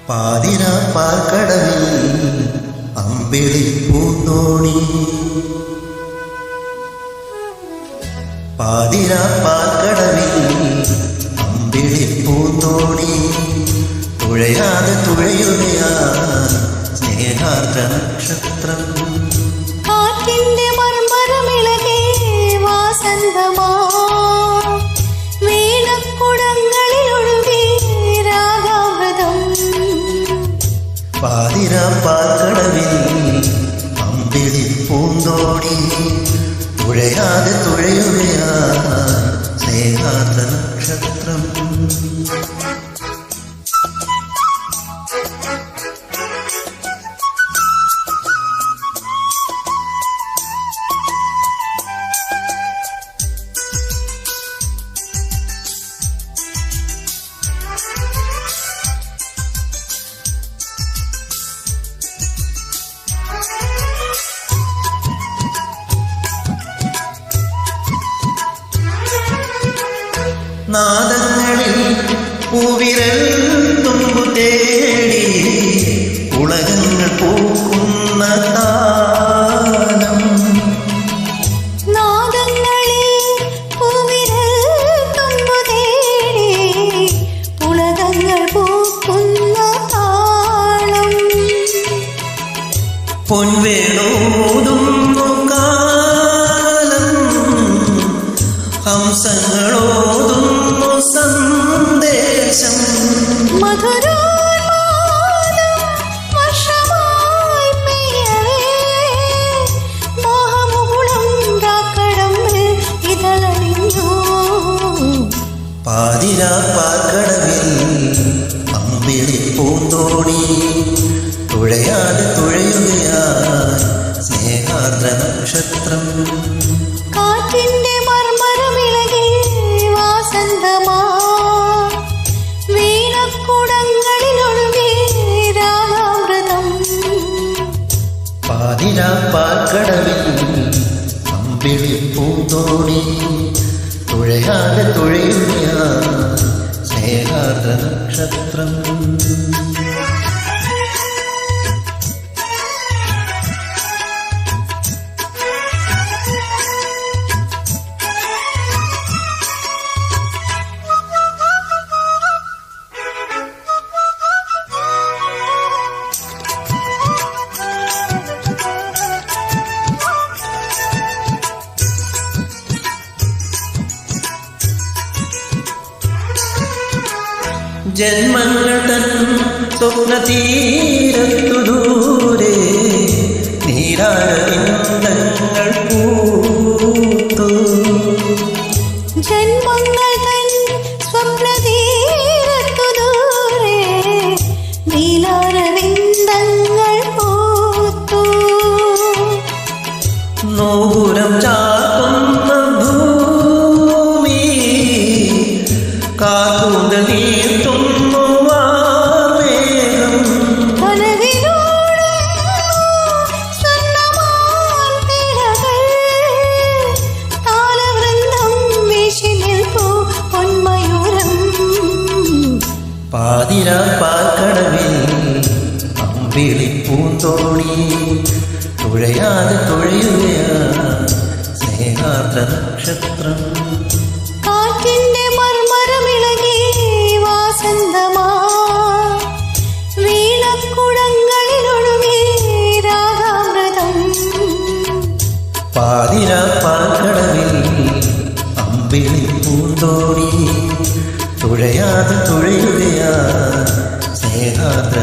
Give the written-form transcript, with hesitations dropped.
പാതിരാ പാൽക്കടലിൽ അമ്പിളി പൂന്തോണി. പാതിരാ പാൽക്കടലിൽ അമ്പിളി പൂന്തോണി. തുഴയാതെ തുഴയുകയാ സ്നേഹാർദ്ര നക്ഷത്രം. കാറ്റിന്റെ മർമരമിളകെ വാസന്തമാ വീണക്കുടങ്ങളിലൊഴുകി രാഗാമൃതം. പാതിരാ പാൽക്കടലിൽ അമ്പിളി പൂന്തോണി. തുഴയാതെ തുഴയുകയാ സ്നേഹാർദ്ര നക്ഷത്രം. നാദങ്ങളിൽ പൂവിരൽ തുമ്പു തേടി ഉലകങ്ങൾ പൂക്കുന്ന താളം. നാദങ്ങളിൽ പൂവിരൽ തുമ്പു തേടി ഉലകങ്ങൾ പൂക്കുന്ന താളം. പൊൻവേണോതുന്നു കാലം, ഹംസങ്ങളോതുന്നു സന്ദേശം. മധുരോന്മാദം വർഷമായി പെയ്യവേ മോഹമുകുളം രാക്കടമ്പിൽ ഇതളണിഞ്ഞു. പാതിരാ പാൽക്കടലിൽ അമ്പിളി പൂന്തോണി. തുഴയാതെ തുഴയുകയാ സ്നേഹാർദ്ര നക്ഷത്രം. കാറ്റിന്റെ മർമരമിളകെ വാസന്തമാ വീണക്കുടങ്ങളിലൊഴുകി രാഗാമൃതം. പാതിരാ പാൽക്കടലിൽ അമ്പിളി പൂന്തോണി. തുഴയാതെ തുഴയുകയാ സ്നേഹാർദ്ര നക്ഷത്രം. ജന്മങ്ങൾ തൻ സ്വപ്നതീരത്തു ദൂരെ നീരാടങ്ങൾ പൂത്തു. ജന്മങ്ങൾ തൻ സ്വപ്നതീരത്തു ദൂരെ നീലാരവിന്ദങ്ങൾ പൂത്തു. നോപുരം ചാർത്തുന്ന ഭൂമി കാത്തുക നീർത്തുന്നു വാർമേഘം. പാതിരാ പാൽക്കടലിൽ അമ്പിളി പൂന്തോണി. തുഴയാതെ തുഴയുകയാ സ്നേഹാർദ്ര നക്ഷത്രം. കാറ്റിന്റെ മർമരമിളകെ വാസന്തമാ വീണക്കുടങ്ങളിലൊഴുകി രാഗാമൃതം. പാതിരാ പാൽക്കടലിൽ അമ്പിളി പൂന്തോണി. തുഴയാതെ തുഴയുകയാ സ്നേഹാർദ്ര